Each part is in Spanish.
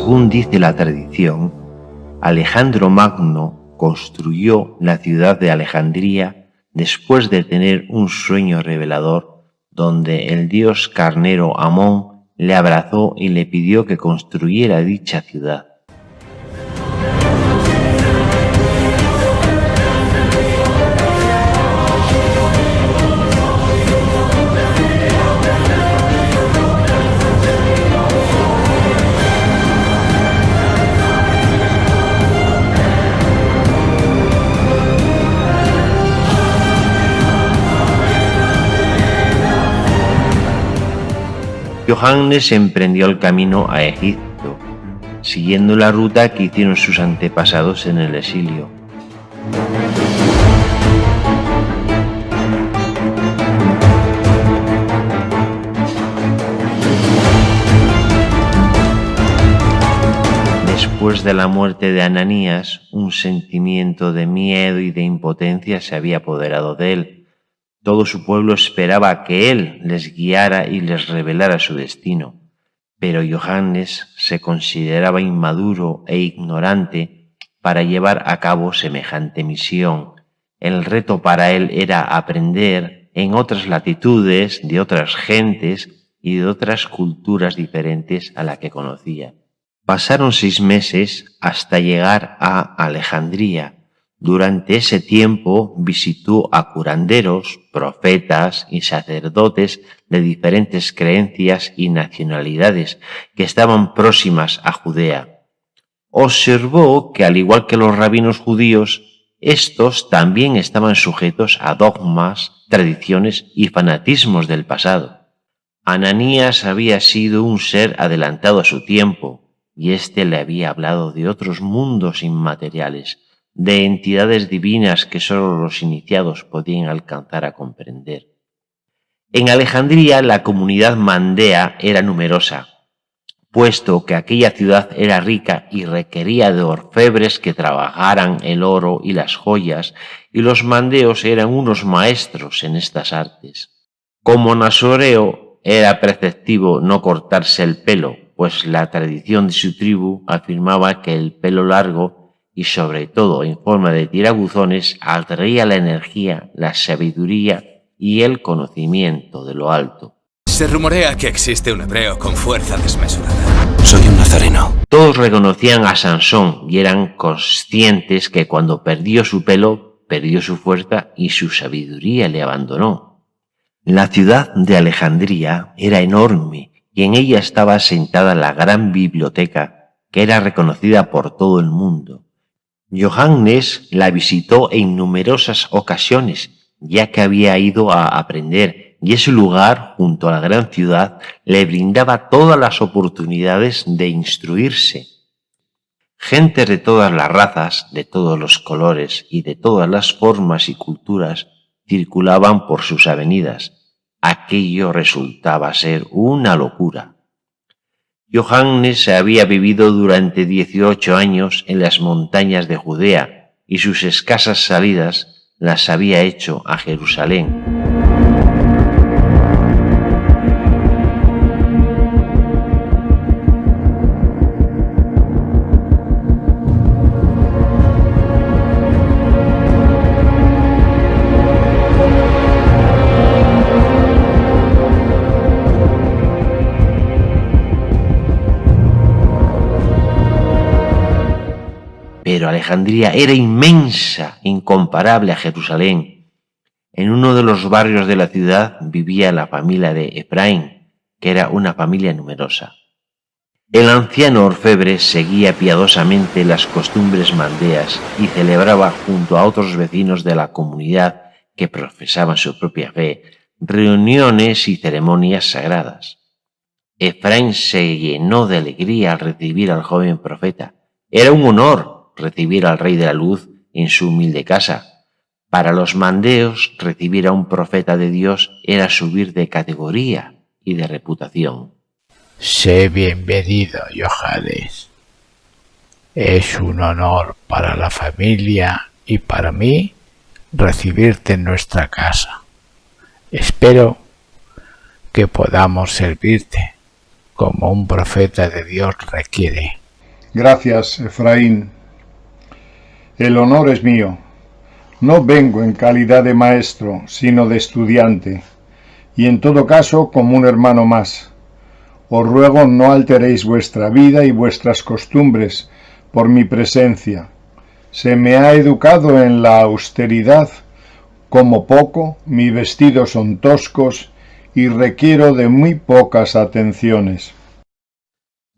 Según dice la tradición, Alejandro Magno construyó la ciudad de Alejandría después de tener un sueño revelador donde el dios carnero Amón le abrazó y le pidió que construyera dicha ciudad. Johannes emprendió el camino a Egipto, siguiendo la ruta que hicieron sus antepasados en el exilio. Después de la muerte de Ananías, un sentimiento de miedo y de impotencia se había apoderado de él. Todo su pueblo esperaba que él les guiara y les revelara su destino, pero Johannes se consideraba inmaduro e ignorante para llevar a cabo semejante misión. El reto para él era aprender en otras latitudes, de otras gentes y de otras culturas diferentes a la que conocía. Pasaron 6 meses hasta llegar a Alejandría. Durante ese tiempo visitó a curanderos, profetas y sacerdotes de diferentes creencias y nacionalidades que estaban próximas a Judea. Observó que, al igual que los rabinos judíos, estos también estaban sujetos a dogmas, tradiciones y fanatismos del pasado. Ananías había sido un ser adelantado a su tiempo, y éste le había hablado de otros mundos inmateriales, de entidades divinas que sólo los iniciados podían alcanzar a comprender. En Alejandría la comunidad mandea era numerosa, puesto que aquella ciudad era rica y requería de orfebres que trabajaran el oro y las joyas, y los mandeos eran unos maestros en estas artes. Como nazoreo era preceptivo no cortarse el pelo, pues la tradición de su tribu afirmaba que el pelo largo y sobre todo en forma de tirabuzones atraía la energía, la sabiduría y el conocimiento de lo alto. Se rumorea que existe un hebreo con fuerza desmesurada. Soy un nazareno. Todos reconocían a Sansón y eran conscientes que cuando perdió su pelo, perdió su fuerza y su sabiduría le abandonó. La ciudad de Alejandría era enorme y en ella estaba asentada la gran biblioteca que era reconocida por todo el mundo. Johannes la visitó en numerosas ocasiones, ya que había ido a aprender, y ese lugar, junto a la gran ciudad, le brindaba todas las oportunidades de instruirse. Gente de todas las razas, de todos los colores y de todas las formas y culturas circulaban por sus avenidas. Aquello resultaba ser una locura. Johannes había vivido durante 18 años en las montañas de Judea y sus escasas salidas las había hecho a Jerusalén. Pero Alejandría era inmensa, incomparable a Jerusalén. En uno de los barrios de la ciudad vivía la familia de Efraín, que era una familia numerosa. El anciano orfebre seguía piadosamente las costumbres mandeas y celebraba junto a otros vecinos de la comunidad que profesaban su propia fe, reuniones y ceremonias sagradas. Efraín se llenó de alegría al recibir al joven profeta. Era un honor recibir al Rey de la Luz en su humilde casa. Para los mandeos, recibir a un profeta de Dios era subir de categoría y de reputación. Sé bienvenido, Johannes. Es un honor para la familia y para mí recibirte en nuestra casa. Espero que podamos servirte como un profeta de Dios requiere. Gracias, Efraín. El honor es mío. No vengo en calidad de maestro, sino de estudiante, y en todo caso como un hermano más. Os ruego no alteréis vuestra vida y vuestras costumbres por mi presencia. Se me ha educado en la austeridad. Como poco, mis vestidos son toscos y requiero de muy pocas atenciones.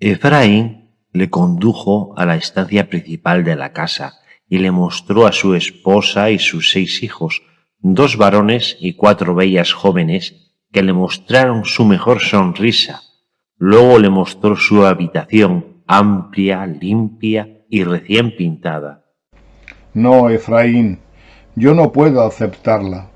Efraín le condujo a la estancia principal de la casa y le mostró a su esposa y sus 6 hijos, 2 varones y 4 bellas jóvenes, que le mostraron su mejor sonrisa. Luego le mostró su habitación, amplia, limpia y recién pintada. No, Efraín, yo no puedo aceptarla.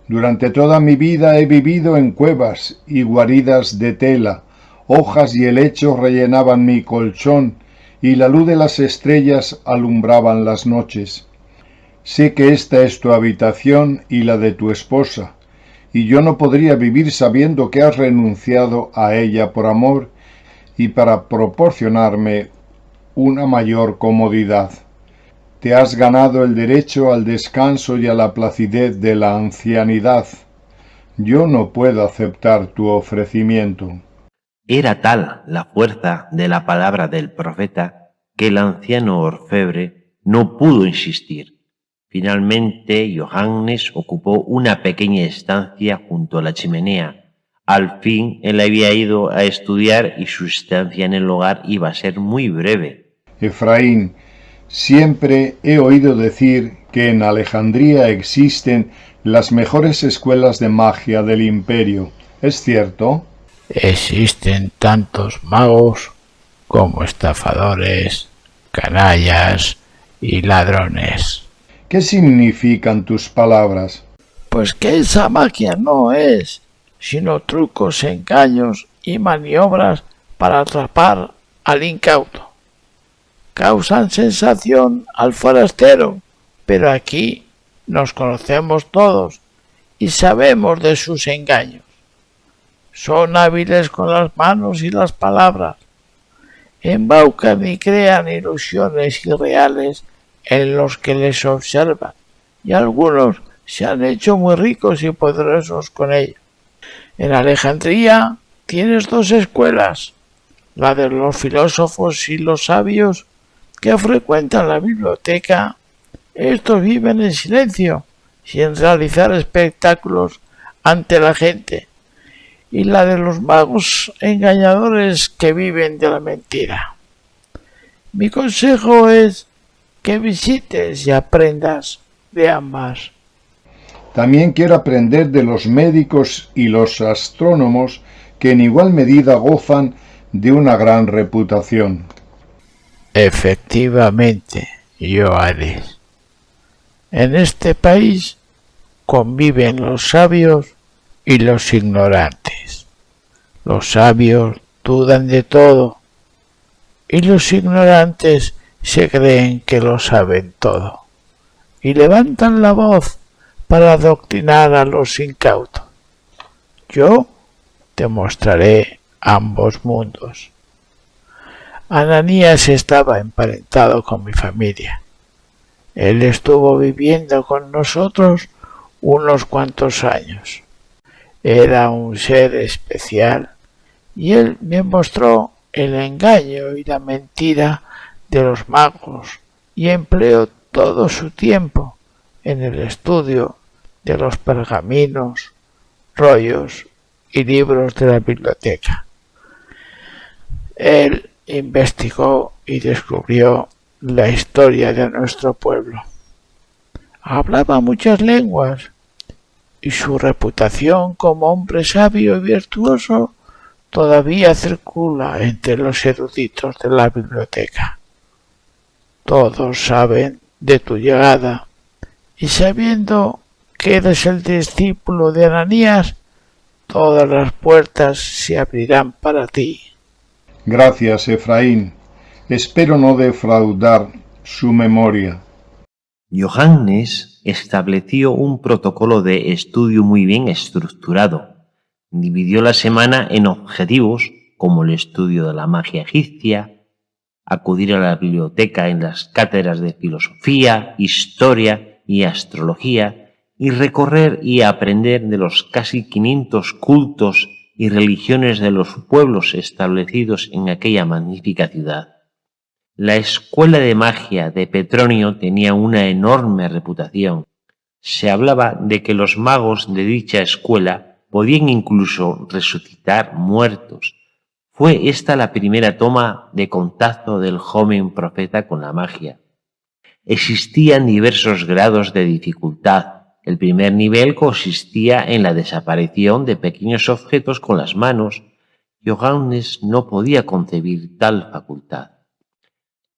Durante toda mi vida he vivido en cuevas y guaridas de tela. Hojas y helechos rellenaban mi colchón y la luz de las estrellas alumbraban las noches. Sé que esta es tu habitación y la de tu esposa, y yo no podría vivir sabiendo que has renunciado a ella por amor y para proporcionarme una mayor comodidad. Te has ganado el derecho al descanso y a la placidez de la ancianidad. Yo no puedo aceptar tu ofrecimiento. Era tal la fuerza de la palabra del profeta que el anciano orfebre no pudo insistir. Finalmente, Johannes ocupó una pequeña estancia junto a la chimenea. Al fin, él había ido a estudiar y su estancia en el hogar iba a ser muy breve. Efraín, siempre he oído decir que en Alejandría existen las mejores escuelas de magia del imperio. ¿Es cierto? Existen tantos magos como estafadores, canallas y ladrones. ¿Qué significan tus palabras? Pues que esa magia no es sino trucos, engaños y maniobras para atrapar al incauto. Causan sensación al forastero, pero aquí nos conocemos todos y sabemos de sus engaños. Son hábiles con las manos y las palabras. Embaucan y crean ilusiones irreales en los que les observan, y algunos se han hecho muy ricos y poderosos con ello. En Alejandría tienes 2 escuelas, la de los filósofos y los sabios que frecuentan la biblioteca. Estos viven en silencio, sin realizar espectáculos ante la gente, y la de los magos engañadores que viven de la mentira. Mi consejo es que visites y aprendas de ambas. También quiero aprender de los médicos y los astrónomos que en igual medida gozan de una gran reputación. Efectivamente, Johannes. En este país conviven los sabios y los ignorantes. Los sabios dudan de todo y los ignorantes se creen que lo saben todo y levantan la voz para adoctrinar a los incautos. Yo te mostraré ambos mundos. Ananías estaba emparentado con mi familia. Él estuvo viviendo con nosotros unos cuantos años. Era un ser especial y él me mostró el engaño y la mentira de los magos y empleó todo su tiempo en el estudio de los pergaminos, rollos y libros de la biblioteca. Él investigó y descubrió la historia de nuestro pueblo. Hablaba muchas lenguas y su reputación como hombre sabio y virtuoso todavía circula entre los eruditos de la biblioteca. Todos saben de tu llegada y sabiendo que eres el discípulo de Ananías, todas las puertas se abrirán para ti. Gracias, Efraín. Espero no defraudar su memoria. Johannes estableció un protocolo de estudio muy bien estructurado. Dividió la semana en objetivos como el estudio de la magia egipcia, acudir a la biblioteca en las cátedras de filosofía, historia y astrología, y recorrer y aprender de los casi 500 cultos y religiones de los pueblos establecidos en aquella magnífica ciudad. La escuela de magia de Petronio tenía una enorme reputación. Se hablaba de que los magos de dicha escuela podían incluso resucitar muertos. Fue esta la primera toma de contacto del joven profeta con la magia. Existían diversos grados de dificultad. El primer nivel consistía en la desaparición de pequeños objetos con las manos. Johannes no podía concebir tal facultad.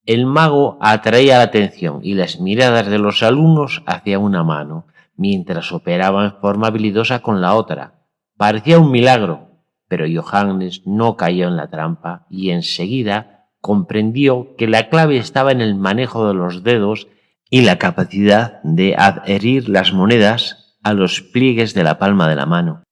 El mago atraía la atención y las miradas de los alumnos hacia una mano, mientras operaba en forma habilidosa con la otra. Parecía un milagro, pero Johannes no cayó en la trampa y enseguida comprendió que la clave estaba en el manejo de los dedos y la capacidad de adherir las monedas a los pliegues de la palma de la mano.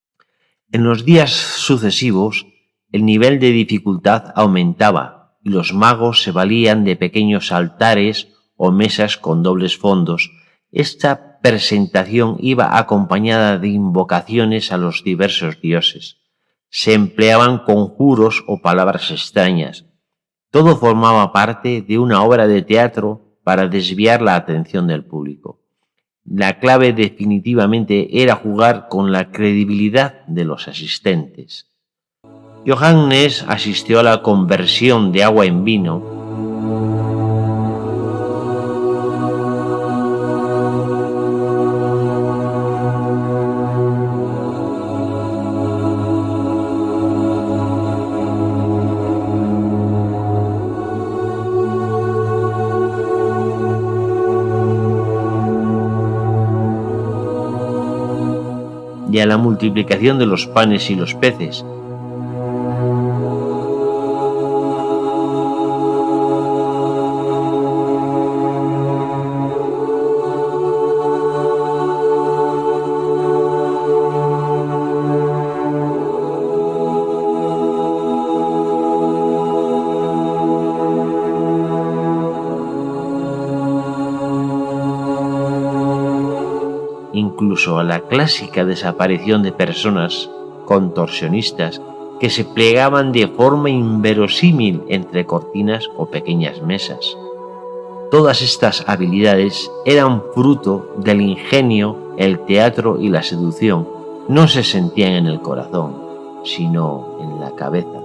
En los días sucesivos, el nivel de dificultad aumentaba y los magos se valían de pequeños altares o mesas con dobles fondos. Esta presentación iba acompañada de invocaciones a los diversos dioses. Se empleaban conjuros o palabras extrañas. Todo formaba parte de una obra de teatro para desviar la atención del público. La clave definitivamente era jugar con la credibilidad de los asistentes. Johannes asistió a la conversión de agua en vino. Y a la multiplicación de los panes y los peces. Incluso a la clásica desaparición de personas contorsionistas que se plegaban de forma inverosímil entre cortinas o pequeñas mesas. Todas estas habilidades eran fruto del ingenio, el teatro y la seducción. No se sentían en el corazón, sino en la cabeza.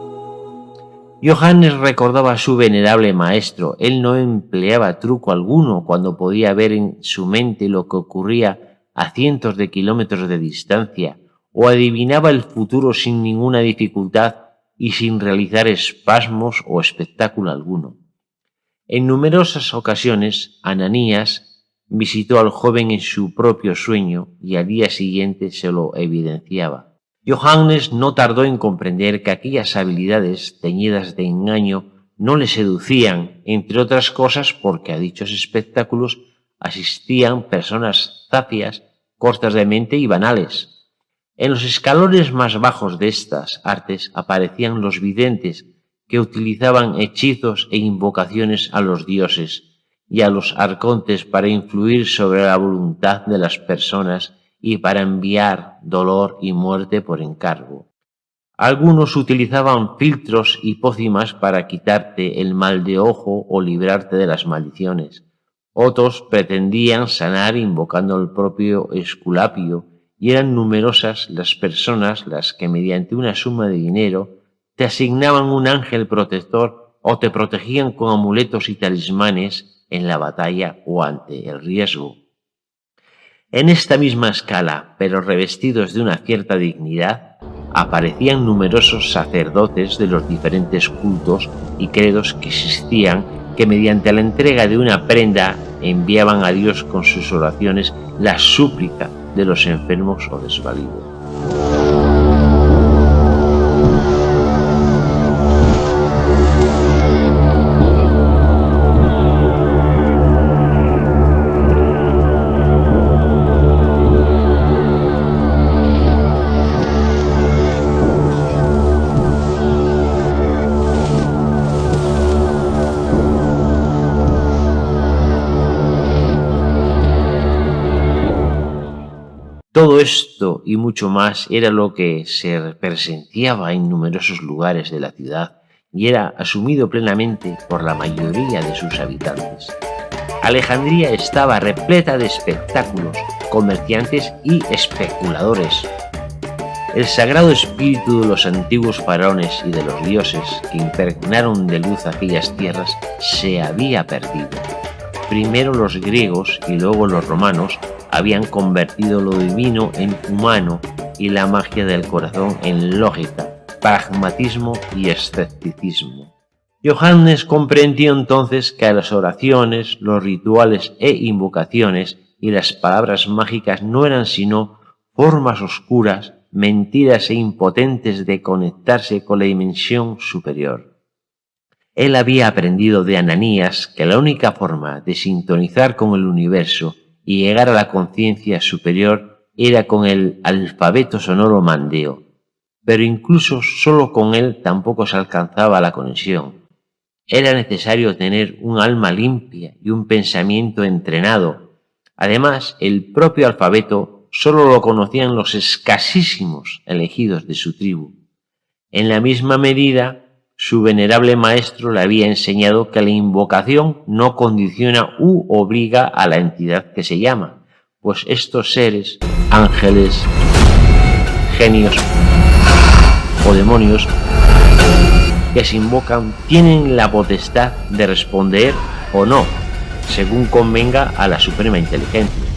Johannes recordaba a su venerable maestro. Él no empleaba truco alguno cuando podía ver en su mente lo que ocurría a cientos de kilómetros de distancia, o adivinaba el futuro sin ninguna dificultad y sin realizar espasmos o espectáculo alguno. En numerosas ocasiones, Ananías visitó al joven en su propio sueño y al día siguiente se lo evidenciaba. Johannes no tardó en comprender que aquellas habilidades teñidas de engaño no le seducían, entre otras cosas porque a dichos espectáculos asistían personas zafias, cortas de mente y banales. En los escalones más bajos de estas artes aparecían los videntes, que utilizaban hechizos e invocaciones a los dioses y a los arcontes para influir sobre la voluntad de las personas y para enviar dolor y muerte por encargo. Algunos utilizaban filtros y pócimas para quitarte el mal de ojo o librarte de las maldiciones. Otros pretendían sanar invocando el propio Esculapio, y eran numerosas las personas las que mediante una suma de dinero te asignaban un ángel protector o te protegían con amuletos y talismanes en la batalla o ante el riesgo. En esta misma escala, pero revestidos de una cierta dignidad, aparecían numerosos sacerdotes de los diferentes cultos y credos que existían, que mediante la entrega de una prenda enviaban a Dios con sus oraciones la súplica de los enfermos o desvalidos. Todo esto y mucho más era lo que se presenciaba en numerosos lugares de la ciudad y era asumido plenamente por la mayoría de sus habitantes. Alejandría estaba repleta de espectáculos, comerciantes y especuladores. El sagrado espíritu de los antiguos faraones y de los dioses que impregnaron de luz aquellas tierras se había perdido. Primero los griegos y luego los romanos habían convertido lo divino en humano y la magia del corazón en lógica, pragmatismo y escepticismo. Johannes comprendió entonces que las oraciones, los rituales e invocaciones y las palabras mágicas no eran sino formas oscuras, mentiras e impotentes de conectarse con la dimensión superior. Él había aprendido de Ananías que la única forma de sintonizar con el universo y llegar a la conciencia superior era con el alfabeto sonoro mandeo, pero incluso solo con él tampoco se alcanzaba la conexión. Era necesario tener un alma limpia y un pensamiento entrenado. Además, el propio alfabeto solo lo conocían los escasísimos elegidos de su tribu. En la misma medida, su venerable maestro le había enseñado que la invocación no condiciona u obliga a la entidad que se llama, pues estos seres, ángeles, genios o demonios que se invocan tienen la potestad de responder o no, según convenga a la suprema inteligencia.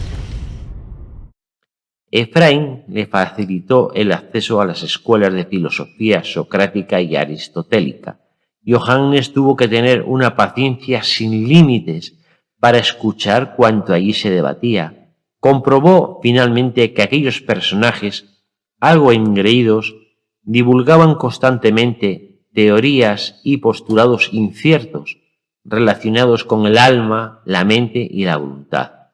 Efraín le facilitó el acceso a las escuelas de filosofía socrática y aristotélica. Johannes tuvo que tener una paciencia sin límites para escuchar cuanto allí se debatía. Comprobó finalmente que aquellos personajes, algo engreídos, divulgaban constantemente teorías y postulados inciertos relacionados con el alma, la mente y la voluntad.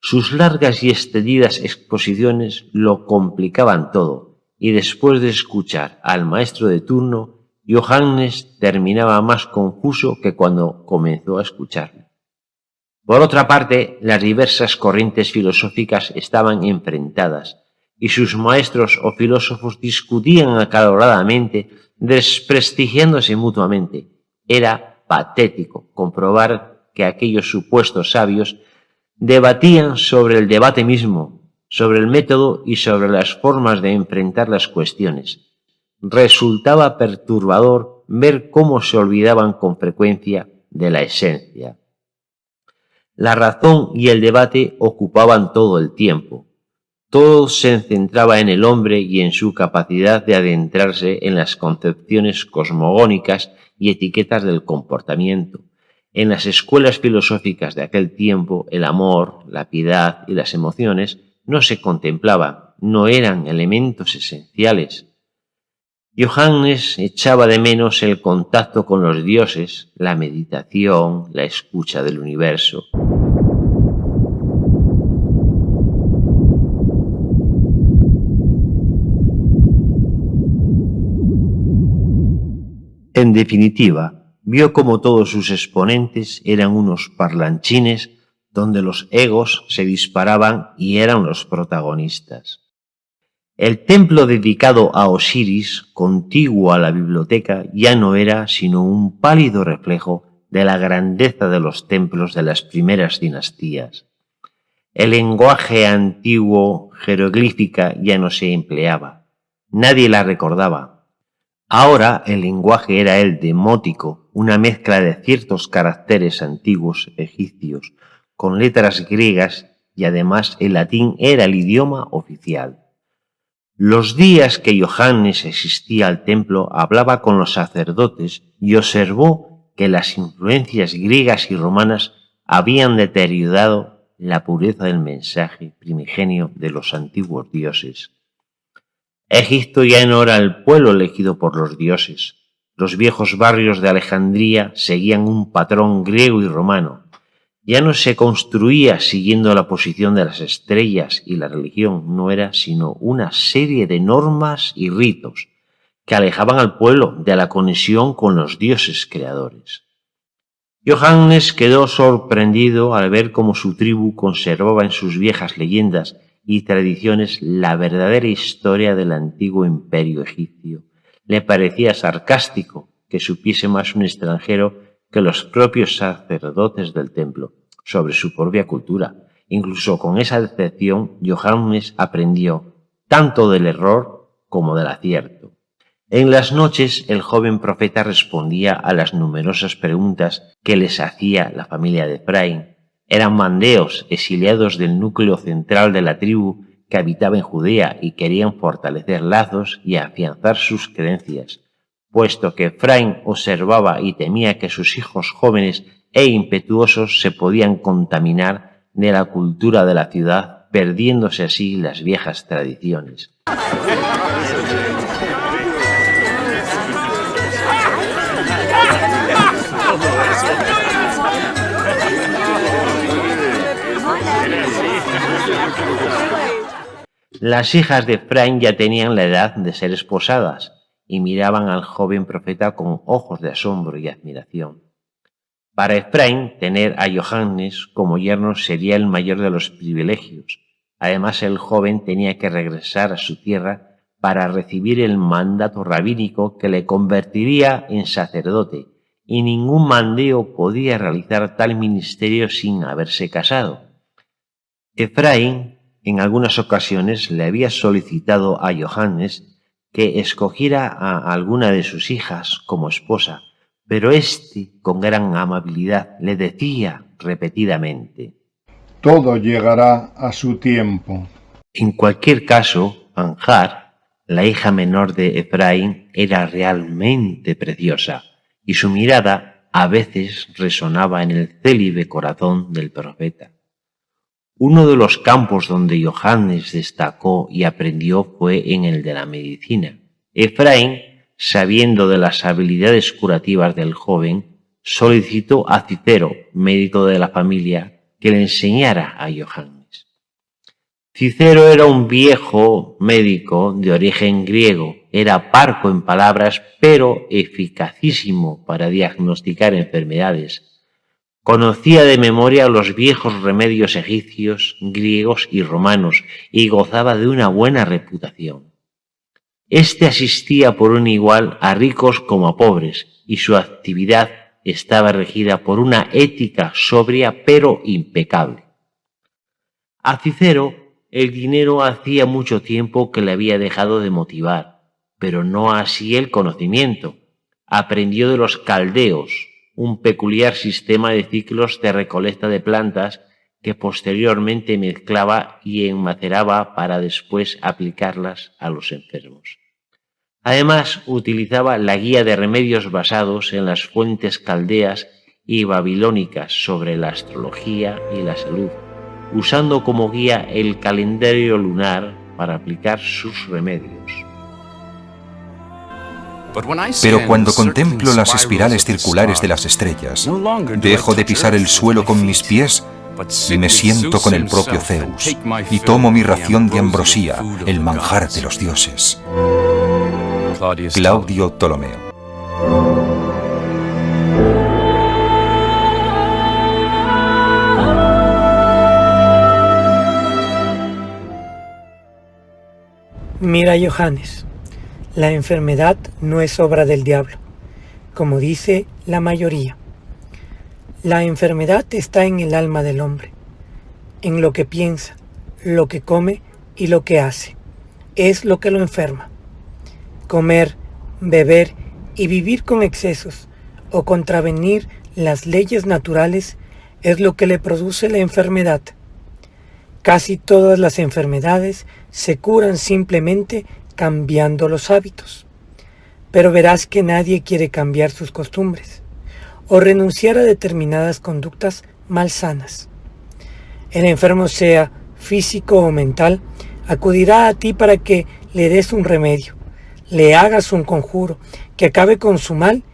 Sus largas y extendidas exposiciones lo complicaban todo, y después de escuchar al maestro de turno, Johannes terminaba más confuso que cuando comenzó a escucharle. Por otra parte, las diversas corrientes filosóficas estaban enfrentadas, y sus maestros o filósofos discutían acaloradamente, desprestigiándose mutuamente. Era patético comprobar que aquellos supuestos sabios debatían sobre el debate mismo, sobre el método y sobre las formas de enfrentar las cuestiones. Resultaba perturbador ver cómo se olvidaban con frecuencia de la esencia. La razón y el debate ocupaban todo el tiempo. Todo se centraba en el hombre y en su capacidad de adentrarse en las concepciones cosmogónicas y etiquetas del comportamiento. En las escuelas filosóficas de aquel tiempo, el amor, la piedad y las emociones no se contemplaban, no eran elementos esenciales. Johannes echaba de menos el contacto con los dioses, la meditación, la escucha del universo. En definitiva, vio como todos sus exponentes eran unos parlanchines donde los egos se disparaban y eran los protagonistas. El templo dedicado a Osiris, contiguo a la biblioteca, ya no era sino un pálido reflejo de la grandeza de los templos de las primeras dinastías. El lenguaje antiguo jeroglífica ya no se empleaba. Nadie la recordaba. Ahora el lenguaje era el demótico, una mezcla de ciertos caracteres antiguos egipcios con letras griegas y además el latín era el idioma oficial. Los días que Johannes asistía al templo hablaba con los sacerdotes y observó que las influencias griegas y romanas habían deteriorado la pureza del mensaje primigenio de los antiguos dioses. Egipto ya no era el pueblo elegido por los dioses. Los viejos barrios de Alejandría seguían un patrón griego y romano. Ya no se construía siguiendo la posición de las estrellas y la religión no era sino una serie de normas y ritos que alejaban al pueblo de la conexión con los dioses creadores. Johannes quedó sorprendido al ver cómo su tribu conservaba en sus viejas leyendas y tradiciones la verdadera historia del antiguo imperio egipcio. Le parecía sarcástico que supiese más un extranjero que los propios sacerdotes del templo sobre su propia cultura. Incluso con esa decepción, Johannes aprendió tanto del error como del acierto. En las noches, el joven profeta respondía a las numerosas preguntas que les hacía la familia de Efraín. Eran mandeos, exiliados del núcleo central de la tribu que habitaba en Judea y querían fortalecer lazos y afianzar sus creencias, puesto que Efraín observaba y temía que sus hijos jóvenes e impetuosos se podían contaminar de la cultura de la ciudad, perdiéndose así las viejas tradiciones. Las hijas de Efraín ya tenían la edad de ser esposadas y miraban al joven profeta con ojos de asombro y admiración. Para Efraín, tener a Johannes como yerno sería el mayor de los privilegios. Además, el joven tenía que regresar a su tierra para recibir el mandato rabínico que le convertiría en sacerdote, y ningún mandeo podía realizar tal ministerio sin haberse casado. Efraín, en algunas ocasiones, le había solicitado a Johannes que escogiera a alguna de sus hijas como esposa, pero éste, con gran amabilidad, le decía repetidamente: todo llegará a su tiempo. En cualquier caso, Anjar, la hija menor de Efraín, era realmente preciosa, y su mirada a veces resonaba en el célibe corazón del profeta. Uno de los campos donde Johannes destacó y aprendió fue en el de la medicina. Efraín, sabiendo de las habilidades curativas del joven, solicitó a Cicero, médico de la familia, que le enseñara a Johannes. Cicero era un viejo médico de origen griego. Era parco en palabras, pero eficacísimo para diagnosticar enfermedades. Conocía de memoria los viejos remedios egipcios, griegos y romanos y gozaba de una buena reputación. Este asistía por un igual a ricos como a pobres y su actividad estaba regida por una ética sobria pero impecable. A Cicero el dinero hacía mucho tiempo que le había dejado de motivar, pero no así el conocimiento. Aprendió de los caldeos, un peculiar sistema de ciclos de recolecta de plantas que posteriormente mezclaba y enmaceraba para después aplicarlas a los enfermos. Además, utilizaba la guía de remedios basados en las fuentes caldeas y babilónicas sobre la astrología y la salud, usando como guía el calendario lunar para aplicar sus remedios. Pero cuando contemplo las espirales circulares de las estrellas, dejo de pisar el suelo con mis pies y me siento con el propio Zeus, y tomo mi ración de ambrosía, el manjar de los dioses. Claudio Ptolomeo. Mira, Johannes, la enfermedad no es obra del diablo, como dice la mayoría. La enfermedad está en el alma del hombre, en lo que piensa, lo que come y lo que hace. Es lo que lo enferma. Comer, beber y vivir con excesos o contravenir las leyes naturales es lo que le produce la enfermedad. Casi todas las enfermedades se curan simplemente cambiando los hábitos. Pero verás que nadie quiere cambiar sus costumbres o renunciar a determinadas conductas malsanas. El enfermo, sea físico o mental, acudirá a ti para que le des un remedio, le hagas un conjuro que acabe con su mal,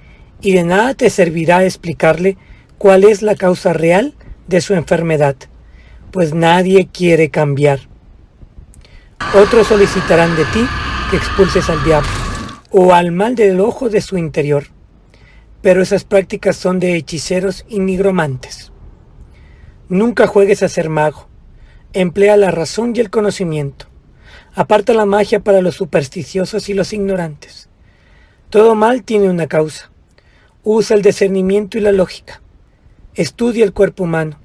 y de nada te servirá explicarle cuál es la causa real de su enfermedad, pues nadie quiere cambiar. Otros solicitarán de ti que expulses al diablo o al mal del ojo de su interior, pero esas prácticas son de hechiceros y nigromantes. Nunca juegues a ser mago, Emplea la razón y el conocimiento. Aparta la magia para los supersticiosos y los ignorantes. Todo mal tiene una causa. Usa el discernimiento y la lógica. Estudia el cuerpo humano.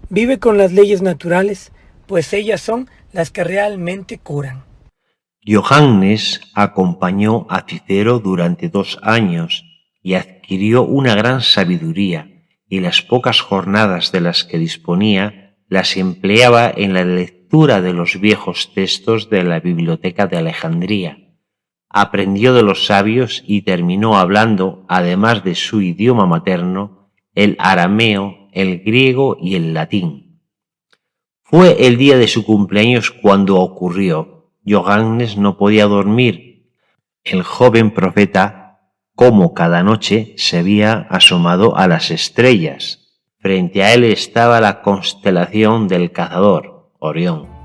Vive con las leyes naturales, pues ellas son las que realmente curan. Johannes acompañó a Cicero durante 2 años y adquirió una gran sabiduría, y las pocas jornadas de las que disponía las empleaba en la lectura de los viejos textos de la biblioteca de Alejandría. Aprendió de los sabios y terminó hablando, además de su idioma materno, el arameo, el griego y el latín. Fue el día de su cumpleaños cuando ocurrió. Johannes no podía dormir. El joven profeta, como cada noche, se había asomado a las estrellas. Frente a él estaba la constelación del cazador, Orión.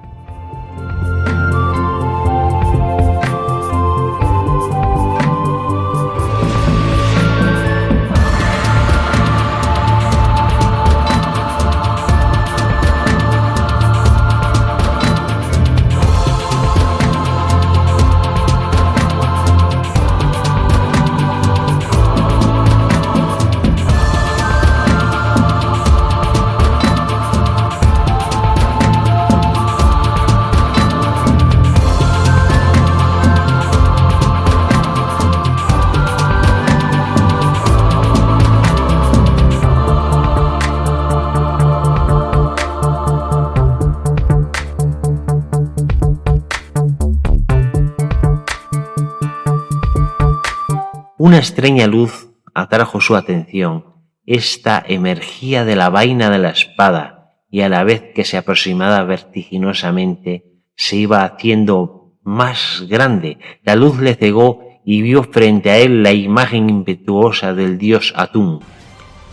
Una extraña luz atrajo su atención. Esta emergía de la vaina de la espada y a la vez que se aproximaba vertiginosamente, se iba haciendo más grande. La luz le cegó y vio frente a él la imagen impetuosa del dios Atún.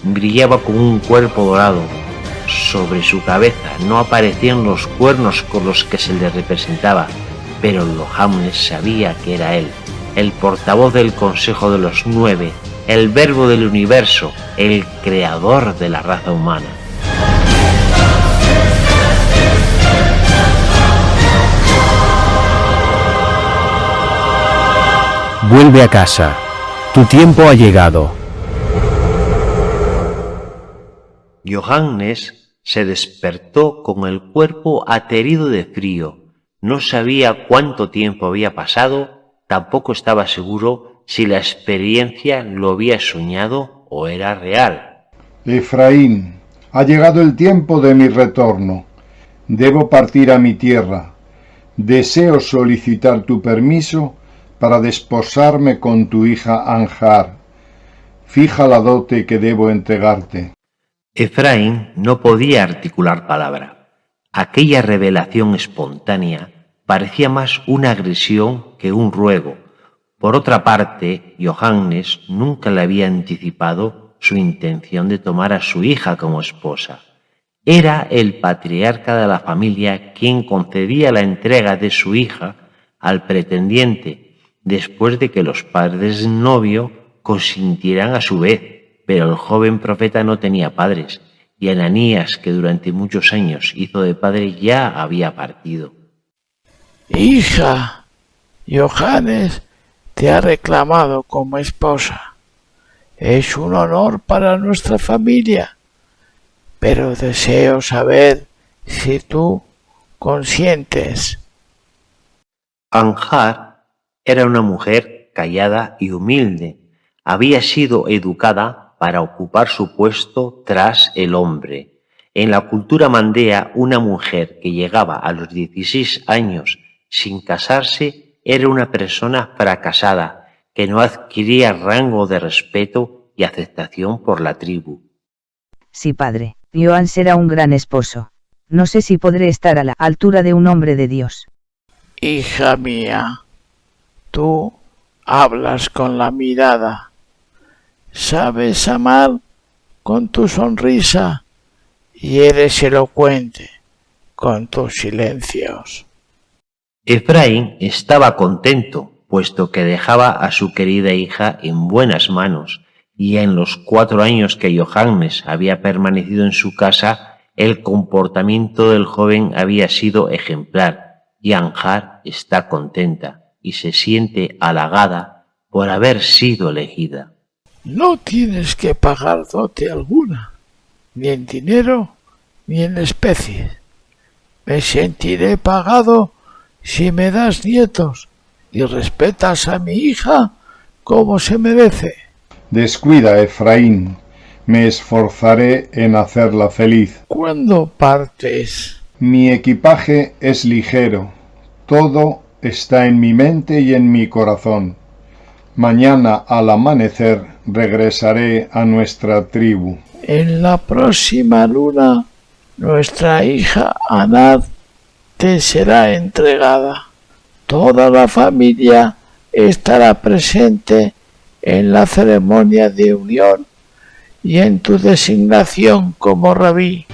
Brillaba con un cuerpo dorado. Sobre su cabeza no aparecían los cuernos con los que se le representaba, pero Johannes sabía que era él, el portavoz del Consejo de los 9, el verbo del universo, el creador de la raza humana. Vuelve a casa. Tu tiempo ha llegado. Johannes se despertó con el cuerpo aterido de frío. No sabía cuánto tiempo había pasado. Tampoco estaba seguro si la experiencia lo había soñado o era real. Efraín, ha llegado el tiempo de mi retorno. Debo partir a mi tierra. Deseo solicitar tu permiso para desposarme con tu hija Anjar. Fija la dote que debo entregarte. Efraín no podía articular palabra. Aquella revelación espontánea parecía más una agresión que un ruego. Por otra parte, Johannes nunca le había anticipado su intención de tomar a su hija como esposa. Era el patriarca de la familia quien concedía la entrega de su hija al pretendiente, después de que los padres del novio consintieran a su vez, pero el joven profeta no tenía padres, y Ananías, que durante muchos años hizo de padre, ya había partido. Hija, Johannes te ha reclamado como esposa. Es un honor para nuestra familia, pero deseo saber si tú consientes. Anjar era una mujer callada y humilde. Había sido educada para ocupar su puesto tras el hombre. En la cultura mandea, una mujer que llegaba a los 16 años sin casarse era una persona fracasada que no adquiría rango de respeto y aceptación por la tribu. Sí, padre, Joan será un gran esposo. No sé si podré estar a la altura de un hombre de Dios. Hija mía, tú hablas con la mirada. Sabes amar con tu sonrisa y eres elocuente con tus silencios. Efraín estaba contento, puesto que dejaba a su querida hija en buenas manos, y en los 4 años que Johannes había permanecido en su casa, El comportamiento del joven había sido ejemplar y Anjar está contenta y se siente halagada por haber sido elegida. No tienes que pagar dote alguna, ni en dinero ni en especies. Me sentiré pagado si me das nietos y respetas a mi hija como se merece. Descuida, Efraín. Me esforzaré en hacerla feliz. ¿Cuándo partes? Mi equipaje es ligero. Todo está en mi mente y en mi corazón. Mañana al amanecer regresaré a nuestra tribu. En la próxima luna, nuestra hija Anad te será entregada. Toda la familia estará presente en la ceremonia de unión y en tu designación como rabí.